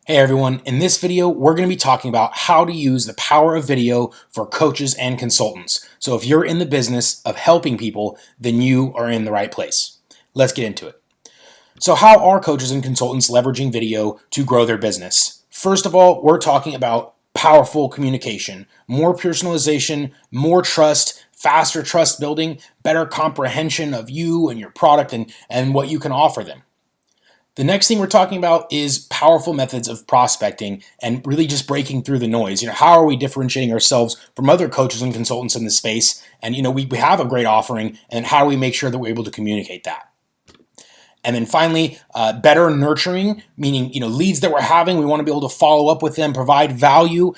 Hey everyone, in this video we're going to be talking about how to use the power of video for coaches and consultants. So if you're in the business of helping people, then you are in the right place. Let's get into it. So how are coaches and consultants leveraging video to grow their business? First of all, we're talking about powerful communication, more personalization, more trust, faster trust building, better comprehension of you and your product and what you can offer them. The next thing we're talking about is powerful methods of prospecting and really just breaking through the noise. How are we differentiating ourselves from other coaches and consultants in the space? And we have a great offering, and how do we make sure that we're able to communicate that? And then finally, better nurturing, meaning leads that we're having, we want to be able to follow up with them, provide value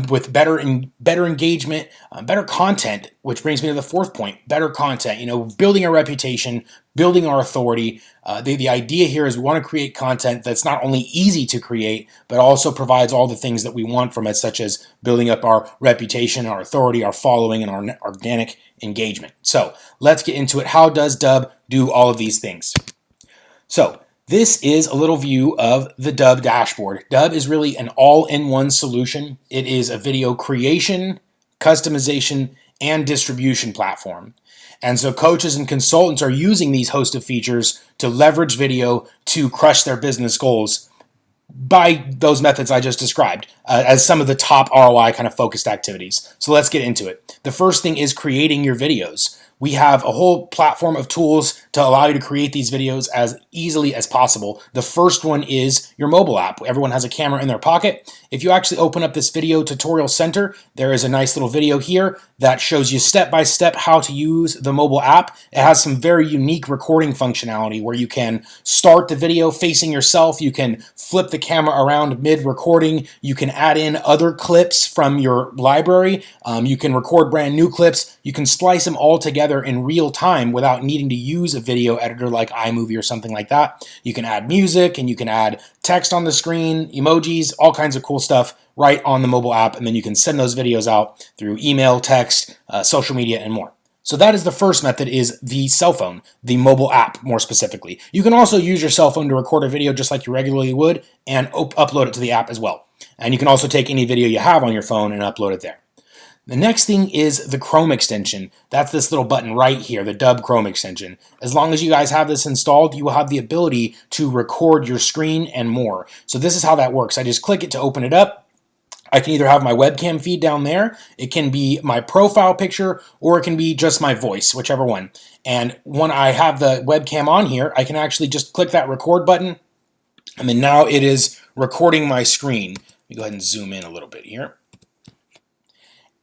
with better engagement, better content. Which brings me to the fourth point: better content. Building our reputation, building our authority. The idea here is we want to create content that's not only easy to create, but also provides all the things that we want from it, such as building up our reputation, our authority, our following, and our organic engagement. So let's get into it. How does Dubb do all of these things? So this is a little view of the Dubb Dashboard. Dubb is really an all-in-one solution. It is a video creation, customization, and distribution platform. And so coaches and consultants are using these host of features to leverage video to crush their business goals by those methods I just described as some of the top ROI kind of focused activities. So let's get into it. The first thing is creating your videos. We have a whole platform of tools to allow you to create these videos as easily as possible. The first one is your mobile app. Everyone has a camera in their pocket. If you actually open up this video tutorial center, there is a nice little video here that shows you step-by-step how to use the mobile app. It has some very unique recording functionality where you can start the video facing yourself. You can flip the camera around mid-recording. You can add in other clips from your library. You can record brand new clips. You can splice them all together in real time without needing to use a video editor like iMovie or something like that. You can add music and you can add text on the screen, emojis, all kinds of cool stuff right on the mobile app, and then you can send those videos out through email, text, social media, and more. So that is the first method, is the cell phone, the mobile app more specifically. You can also use your cell phone to record a video just like you regularly would and upload it to the app as well. And you can also take any video you have on your phone and upload it there. The next thing is the Chrome extension. That's this little button right here, the Dubb Chrome extension. As long as you guys have this installed, you will have the ability to record your screen and more. So this is how that works. I just click it to open it up. I can either have my webcam feed down there, it can be my profile picture, or it can be just my voice, whichever one. And when I have the webcam on here, I can actually just click that record button, and then now it is recording my screen. Let me go ahead and zoom in a little bit here.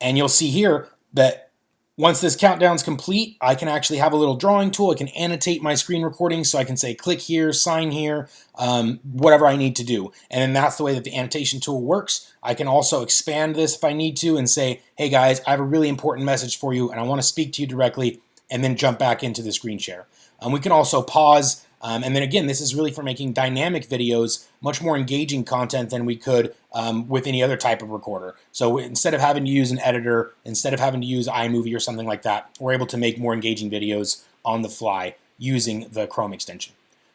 And you'll see here that once this countdown is complete, I can actually have a little drawing tool. I can annotate my screen recording, so I can say click here, sign here, whatever I need to do. And then that's the way that the annotation tool works. I can also expand this if I need to and say, hey guys, I have a really important message for you and I want to speak to you directly, and then jump back into the screen share. We can also pause. And then again, this is really for making dynamic videos, much more engaging content than we could with any other type of recorder. So instead of having to use an editor, instead of having to use iMovie or something like that, we're able to make more engaging videos on the fly using the Chrome extension.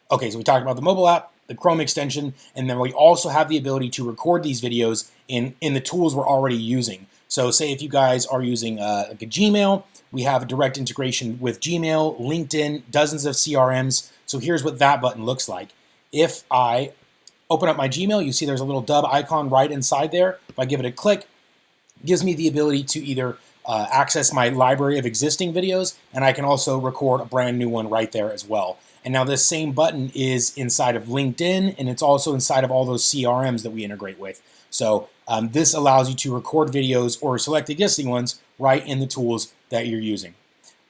Okay, so we talked about the mobile app, the Chrome extension, and then we also have the ability to record these videos in the tools we're already using. So say if you guys are using like a Gmail, we have a direct integration with Gmail, LinkedIn, dozens of CRMs. So here's what that button looks like. If I open up my Gmail, you see there's a little Dubb icon right inside there. If I give it a click, it gives me the ability to either access my library of existing videos, and I can also record a brand new one right there as well. And now this same button is inside of LinkedIn, and it's also inside of all those CRMs that we integrate with. So this allows you to record videos or select existing ones right in the tools that you're using.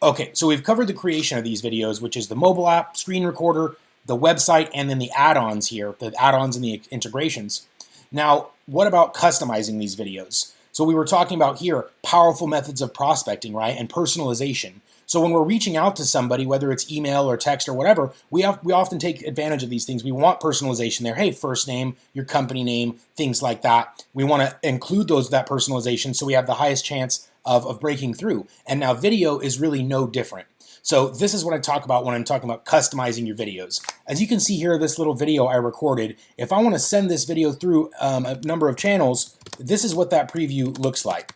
Okay, so we've covered the creation of these videos, which is the mobile app, screen recorder, the website, and then the add-ons here, the add-ons and the integrations. Now, what about customizing these videos? So we were talking about here powerful methods of prospecting, right, and personalization. So when we're reaching out to somebody, whether it's email or text or whatever, we often take advantage of these things. We want personalization there. Hey, first name, your company name, things like that. We want to include that personalization so we have the highest chance of breaking through. And now video is really no different. So this is what I talk about when I'm talking about customizing your videos. As you can see here, this little video I recorded, if I want to send this video through a number of channels, this is what that preview looks like.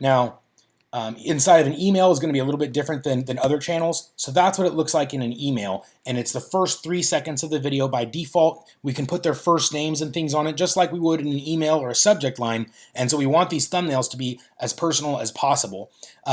Now, inside of an email is going to be a little bit different than other channels. So that's what it looks like in an email. And it's the first 3 seconds of the video by default. We can put their first names and things on it just like we would in an email or a subject line. And so we want these thumbnails to be as personal as possible.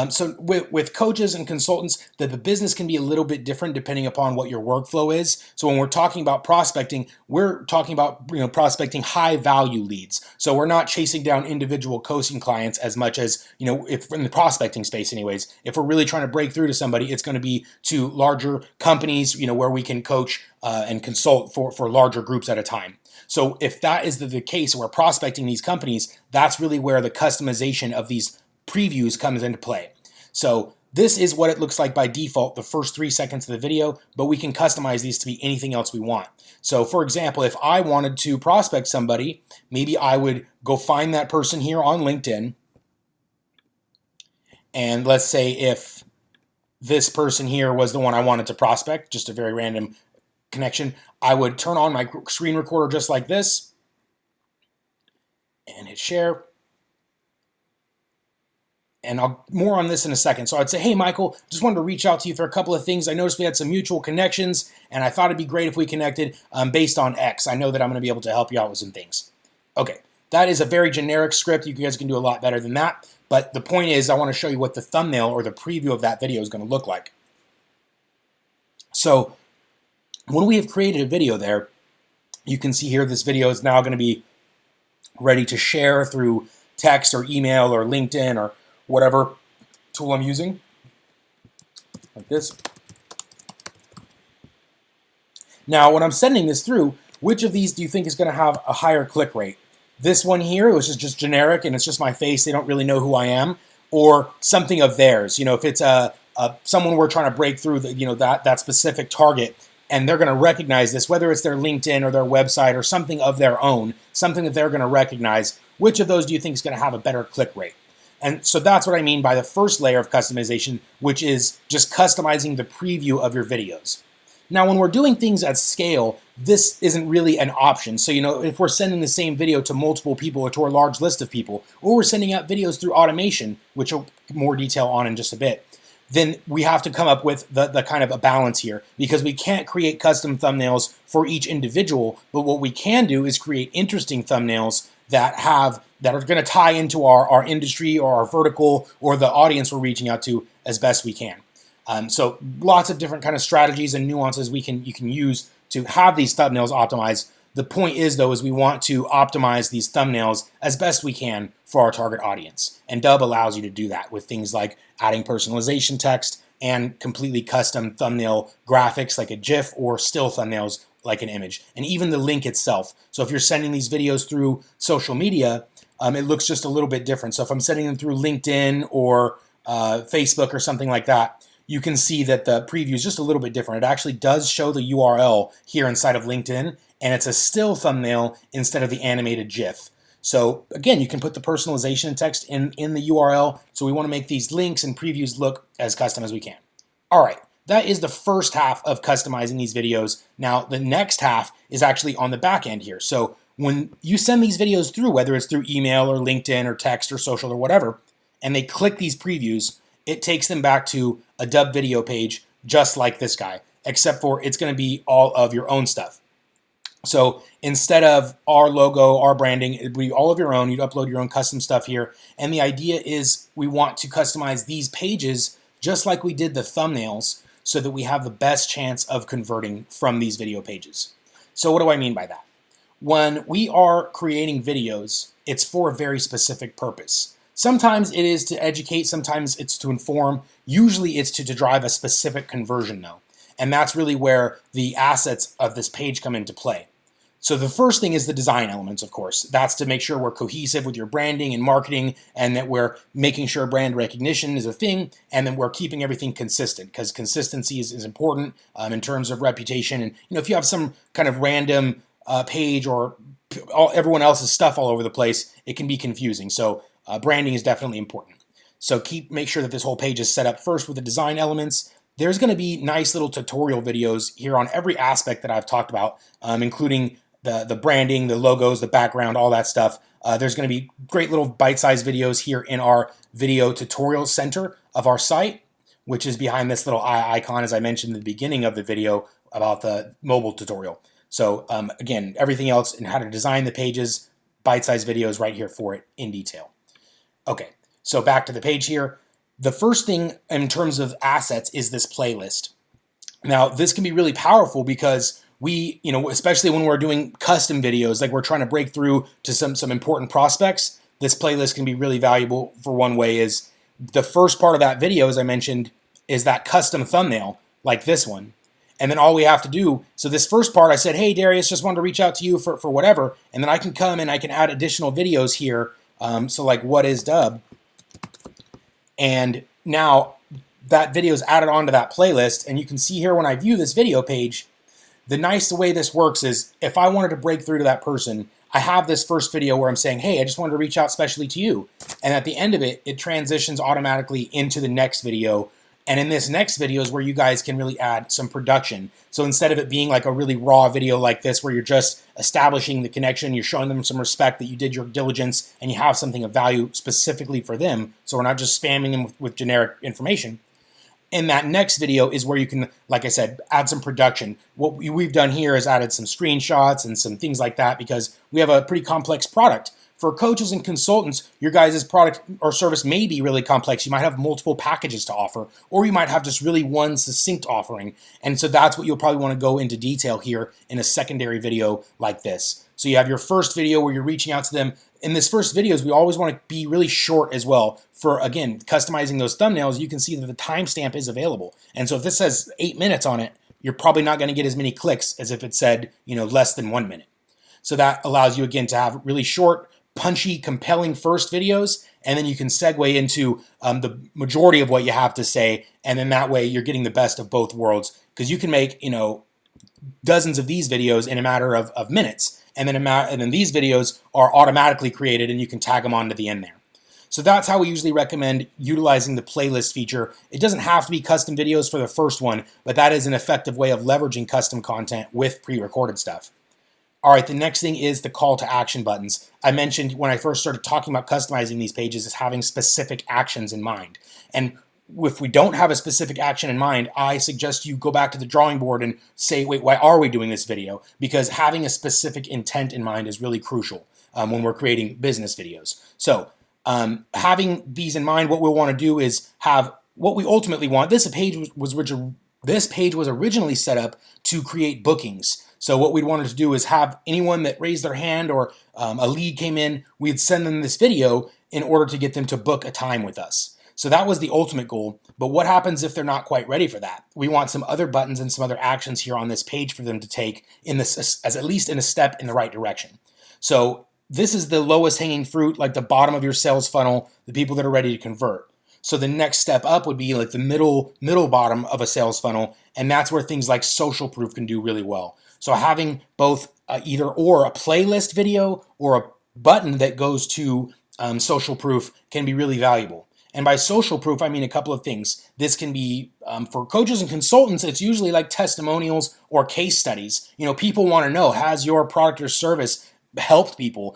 So with coaches and consultants, the business can be a little bit different depending upon what your workflow is. So when we're talking about prospecting, we're talking about prospecting high value leads. So we're not chasing down individual coaching clients as much as, if in the prospecting space anyways, if we're really trying to break through to somebody, it's going to be to larger companies, where we can coach and consult for larger groups at a time. So if that is the case, we're prospecting these companies, that's really where the customization of these previews comes into play. So this is what it looks like by default, the first 3 seconds of the video, but we can customize these to be anything else we want. So for example, if I wanted to prospect somebody, maybe I would go find that person here on LinkedIn. And let's say if this person here was the one I wanted to prospect, just a very random connection, I would turn on my screen recorder just like this and hit share. And I'll more on this in a second. So I'd say, hey, Michael, just wanted to reach out to you for a couple of things. I noticed we had some mutual connections, and I thought it'd be great if we connected based on X. I know that I'm going to be able to help you out with some things. Okay, that is a very generic script. You guys can do a lot better than that. But the point is, I want to show you what the thumbnail or the preview of that video is going to look like. So when we have created a video there, you can see here this video is now going to be ready to share through text or email or LinkedIn or whatever tool I'm using, like this. Now, when I'm sending this through, which of these do you think is going to have a higher click rate? This one here, which is just generic and it's just my face, they don't really know who I am, or something of theirs. If it's someone we're trying to break through, that specific target, and they're going to recognize this, whether it's their LinkedIn or their website or something of their own, something that they're going to recognize. Which of those do you think is going to have a better click rate? And so that's what I mean by the first layer of customization, which is just customizing the preview of your videos. Now, when we're doing things at scale, this isn't really an option. So, if we're sending the same video to multiple people or to a large list of people, or we're sending out videos through automation, which I'll more detail on in just a bit, then we have to come up with the kind of a balance here, because we can't create custom thumbnails for each individual, but what we can do is create interesting thumbnails that are going to tie into our industry or our vertical or the audience we're reaching out to as best we can. So lots of different kind of strategies and nuances you can use to have these thumbnails optimized. The point is, though, is we want to optimize these thumbnails as best we can for our target audience. And Dubb allows you to do that with things like adding personalization text and completely custom thumbnail graphics like a GIF or still thumbnails like an image, and even the link itself. So if you're sending these videos through social media, it looks just a little bit different. So if I'm sending them through LinkedIn or Facebook or something like that, you can see that the preview is just a little bit different. It actually does show the URL here inside of LinkedIn, and it's a still thumbnail instead of the animated GIF. So again, you can put the personalization text in the URL. So we want to make these links and previews look as custom as we can. All right, that is the first half of customizing these videos. Now, the next half is actually on the back end here. So when you send these videos through, whether it's through email or LinkedIn or text or social or whatever, and they click these previews, it takes them back to a Dubb video page just like this guy, except for it's going to be all of your own stuff. So instead of our logo, our branding, it'd be all of your own. You'd upload your own custom stuff here. And the idea is we want to customize these pages just like we did the thumbnails so that we have the best chance of converting from these video pages. So what do I mean by that? When we are creating videos, it's for a very specific purpose. Sometimes it is to educate, sometimes it's to inform. Usually it's to drive a specific conversion though. And that's really where the assets of this page come into play. So the first thing is the design elements, of course. That's to make sure we're cohesive with your branding and marketing, and that we're making sure brand recognition is a thing, and then we're keeping everything consistent, because consistency is important in terms of reputation. And if you have some kind of random page or everyone else's stuff all over the place, it can be confusing. So branding is definitely important. So make sure that this whole page is set up first with the design elements. there's going to be nice little tutorial videos here on every aspect that I've talked about, including the branding, the logos, the background, all that stuff. There's going to be great little bite-sized videos here in our video tutorial center of our site, which is behind this little eye icon, as I mentioned in the beginning of the video about the mobile tutorial. So again, everything else and how to design the pages, bite-sized videos right here for it in detail. Okay, so back to the page here. The first thing in terms of assets is this playlist. Now, this can be really powerful because we, especially when we're doing custom videos, like we're trying to break through to some important prospects, this playlist can be really valuable. For one way is the first part of that video, as I mentioned, is that custom thumbnail like this one. And then all we have to do, so this first part I said, hey, Darius, just wanted to reach out to you for whatever. And then I can come and I can add additional videos here. So like, what is Dubb? And now that video is added onto that playlist. And you can see here when I view this video page, the nice way this works is if I wanted to break through to that person, I have this first video where I'm saying, hey, I just wanted to reach out specially to you. And at the end of it, it transitions automatically into the next video. And in this next video is where you guys can really add some production. So instead of it being like a really raw video like this, where you're just establishing the connection, you're showing them some respect that you did your diligence and you have something of value specifically for them. So we're not just spamming them with generic information. In that next video is where you can, like I said, add some production. What we've done here is added some screenshots and some things like that because we have a pretty complex product. For coaches and consultants, your guys' product or service may be really complex. You might have multiple packages to offer, or you might have just really one succinct offering. And so that's what you'll probably want to go into detail here in a secondary video like this. So you have your first video where you're reaching out to them. In this first videos, we always want to be really short as well. For, again, customizing those thumbnails, you can see that the timestamp is available. And so if this says 8 minutes on it, you're probably not going to get as many clicks as if it said, less than 1 minute. So that allows you, again, to have really short, punchy, compelling first videos, and then you can segue into the majority of what you have to say, and then that way you're getting the best of both worlds, because you can make dozens of these videos in a matter of minutes, and then these videos are automatically created, and you can tag them onto the end there. So that's how we usually recommend utilizing the playlist feature. It doesn't have to be custom videos for the first one, but that is an effective way of leveraging custom content with pre-recorded stuff. All right, the next thing is the call to action buttons. I mentioned when I first started talking about customizing these pages is having specific actions in mind. And if we don't have a specific action in mind, I suggest you go back to the drawing board and say, wait, why are we doing this video? Because having a specific intent in mind is really crucial when we're creating business videos. So having these in mind, what we'll want to do is have what we ultimately want. This page was originally set up to create bookings. So what we'd wanted to do is have anyone that raised their hand or a lead came in, we'd send them this video in order to get them to book a time with us. So that was the ultimate goal. But what happens if they're not quite ready for that? We want some other buttons and some other actions here on this page for them to take in this, as at least in a step in the right direction. So this is the lowest hanging fruit, like the bottom of your sales funnel, the people that are ready to convert. So the next step up would be like the middle bottom of a sales funnel, and that's where things like social proof can do really well. So having both either or a playlist video or a button that goes to social proof can be really valuable. And by social proof, I mean a couple of things. This can be, for coaches and consultants, it's usually like testimonials or case studies. People want to know, has your product or service helped people?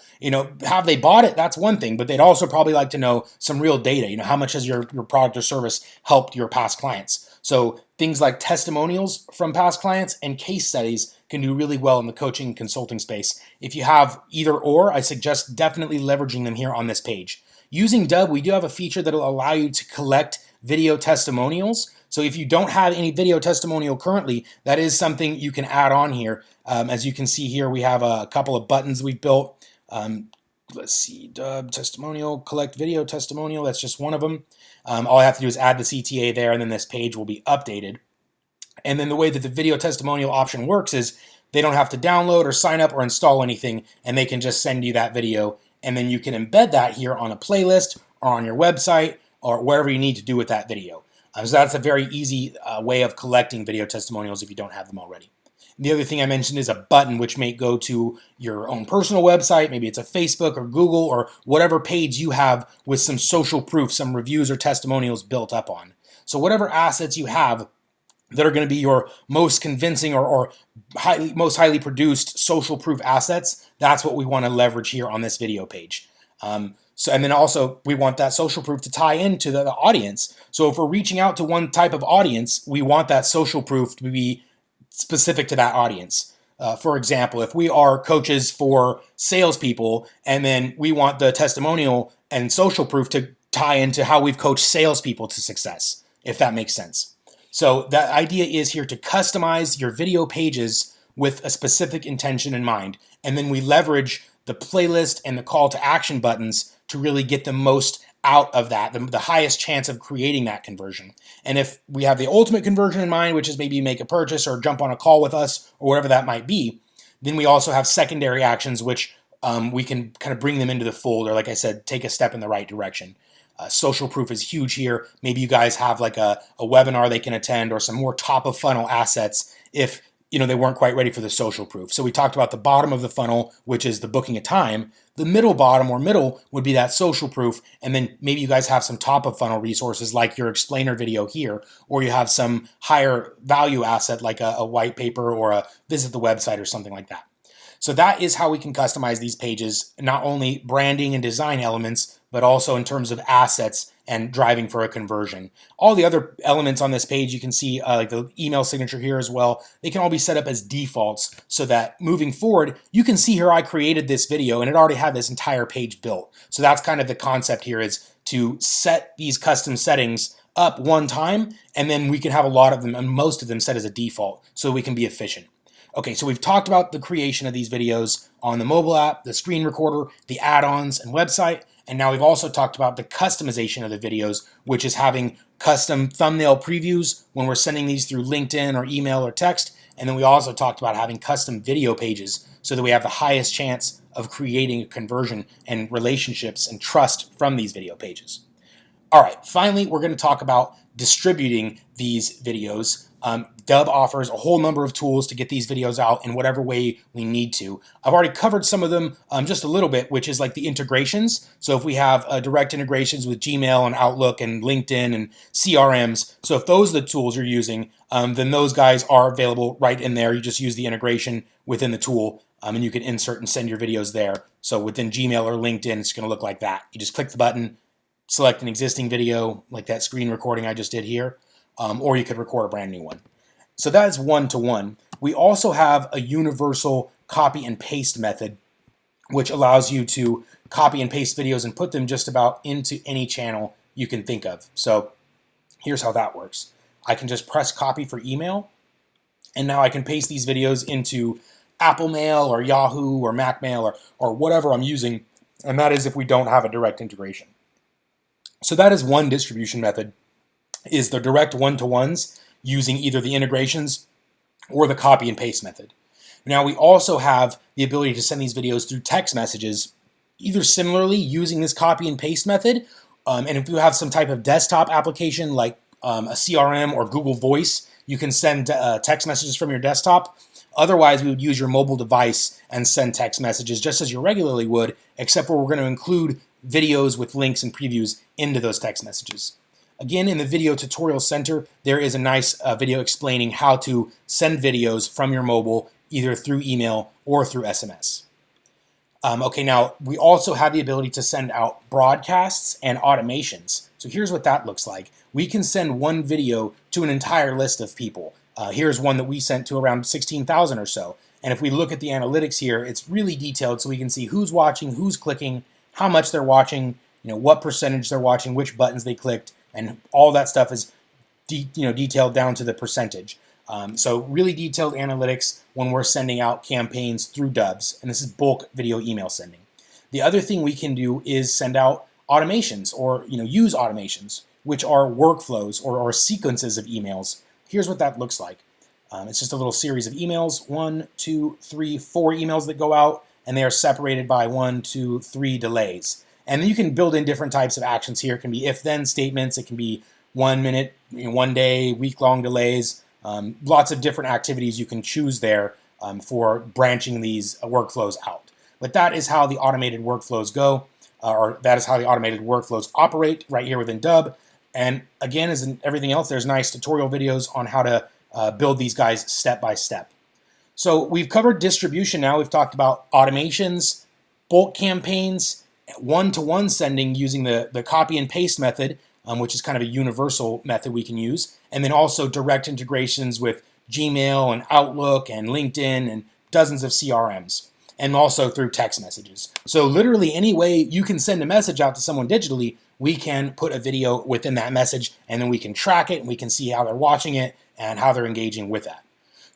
Have they bought it? That's one thing, but they'd also probably like to know some real data. How much has your product or service helped your past clients? So things like testimonials from past clients and case studies can do really well in the coaching and consulting space. If you have either or, I suggest definitely leveraging them here on this page. Using Dubb, we do have a feature that will allow you to collect video testimonials. So if you don't have any video testimonial currently, that is something you can add on here. As you can see here, we have a couple of buttons we've built. Let's see, Dubb testimonial, collect video testimonial. That's just one of them. All I have to do is add the CTA there, and then this page will be updated. And then the way that the video testimonial option works is they don't have to download or sign up or install anything, and they can just send you that video. And then you can embed that here on a playlist or on your website or wherever you need to do with that video. So that's a very easy way of collecting video testimonials if you don't have them already. The other thing I mentioned is a button which may go to your own personal website. Maybe it's a Facebook or Google or whatever page you have with some social proof, some reviews or testimonials built up on. So whatever assets you have, that are going to be your most convincing or most highly produced social proof assets. That's what we want to leverage here on this video page. And then also we want that social proof to tie into the audience. So if we're reaching out to one type of audience, we want that social proof to be specific to that audience. For example, if we are coaches for salespeople, and then we want the testimonial and social proof to tie into how we've coached salespeople to success, if that makes sense. So that idea is here to customize your video pages with a specific intention in mind. And then we leverage the playlist and the call to action buttons to really get the most out of that, the highest chance of creating that conversion. And if we have the ultimate conversion in mind, which is maybe make a purchase or jump on a call with us or whatever that might be, then we also have secondary actions, which we can kind of bring them into the fold, or like I said, take a step in the right direction. Social proof is huge here. Maybe you guys have like a webinar they can attend or some more top of funnel assets if they weren't quite ready for the social proof. So we talked about the bottom of the funnel, which is the booking a time. The middle bottom or middle would be that social proof. And then maybe you guys have some top of funnel resources like your explainer video here, or you have some higher value asset like a white paper or a visit the website or something like that. So that is how we can customize these pages, not only branding and design elements, but also in terms of assets and driving for a conversion. All the other elements on this page, you can see like the email signature here as well. They can all be set up as defaults so that moving forward, you can see here I created this video and it already had this entire page built. So that's kind of the concept here, is to set these custom settings up one time, and then we can have a lot of them and most of them set as a default so we can be efficient. Okay, so we've talked about the creation of these videos on the mobile app, the screen recorder, the add-ons and website, and now we've also talked about the customization of the videos, which is having custom thumbnail previews when we're sending these through LinkedIn or email or text, and then we also talked about having custom video pages so that we have the highest chance of creating a conversion and relationships and trust from these video pages. All right, finally, we're going to talk about distributing these videos. Dubb offers a whole number of tools to get these videos out in whatever way we need to. I've already covered some of them just a little bit, which is like the integrations. So if we have direct integrations with Gmail and Outlook and LinkedIn and CRMs, so if those are the tools you're using, then those guys are available right in there. You just use the integration within the tool, and you can insert and send your videos there. So within Gmail or LinkedIn, it's going to look like that. You just click the button, select an existing video, like that screen recording I just did here, or you could record a brand new one. So that is one-to-one. We also have a universal copy and paste method, which allows you to copy and paste videos and put them just about into any channel you can think of. So here's how that works. I can just press copy for email, and now I can paste these videos into Apple Mail or Yahoo or Mac Mail or whatever I'm using, and that is if we don't have a direct integration. So that is one distribution method, is the direct one-to-ones using either the integrations or the copy and paste method. Now we also have the ability to send these videos through text messages, either similarly using this copy and paste method, and if you have some type of desktop application like a CRM or Google Voice, you can send text messages from your desktop. Otherwise, we would use your mobile device and send text messages just as you regularly would, except where we're going to include videos with links and previews into those text messages. Again, in the Video Tutorial Center, there is a nice video explaining how to send videos from your mobile, either through email or through SMS. Okay, now we also have the ability to send out broadcasts and automations. So here's what that looks like. We can send one video to an entire list of people. Here's one that we sent to around 16,000 or so. And if we look at the analytics here, it's really detailed so we can see who's watching, who's clicking, how much they're watching, what percentage they're watching, which buttons they clicked, and all that stuff is detailed down to the percentage. So really detailed analytics when we're sending out campaigns through Dubbs, and this is bulk video email sending. The other thing we can do is send out automations, or use automations, which are workflows or sequences of emails. Here's what that looks like. It's just a little series of emails, 1, 2, 3, 4 emails that go out, and they are separated by 1, 2, 3 delays. And then you can build in different types of actions here. It can be if-then statements. It can be 1 minute, 1 day, week-long delays. Lots of different activities you can choose there for branching these workflows out. But that is how the automated workflows go, or that is how the automated workflows operate right here within Dubb. And again, as in everything else, there's nice tutorial videos on how to build these guys step by step. So we've covered distribution now. We've talked about automations, bulk campaigns, one-to-one sending using the copy and paste method, which is kind of a universal method we can use, and then also direct integrations with Gmail and Outlook and LinkedIn and dozens of CRMs, and also through text messages. So literally any way you can send a message out to someone digitally, we can put a video within that message, and then we can track it and we can see how they're watching it and how they're engaging with that.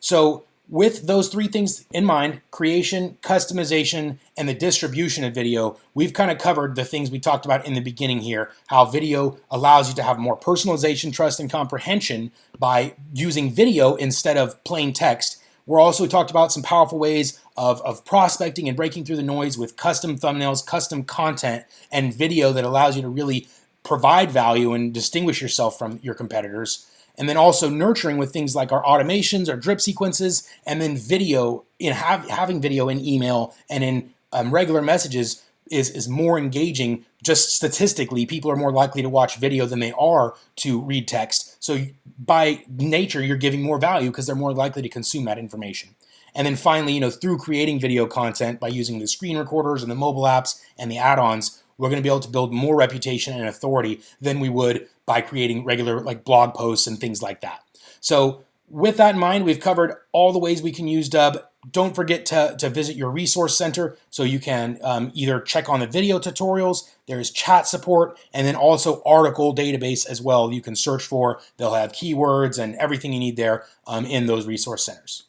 So with those three things in mind, creation, customization, and the distribution of video, we've kind of covered the things we talked about in the beginning here, how video allows you to have more personalization, trust, and comprehension by using video instead of plain text. We're also talked about some powerful ways of prospecting and breaking through the noise with custom thumbnails, custom content, and video that allows you to really provide value and distinguish yourself from your competitors. And then also nurturing with things like our automations, our drip sequences, and then video, having video in email and in regular messages is more engaging. Just statistically, people are more likely to watch video than they are to read text. So by nature, you're giving more value because they're more likely to consume that information. And then finally, through creating video content by using the screen recorders and the mobile apps and the add-ons, we're going to be able to build more reputation and authority than we would by creating regular blog posts and things like that. So with that in mind, we've covered all the ways we can use Dubb. Don't forget to visit your resource center so you can either check on the video tutorials, there's chat support, and then also article database as well you can search for. They'll have keywords and everything you need there in those resource centers.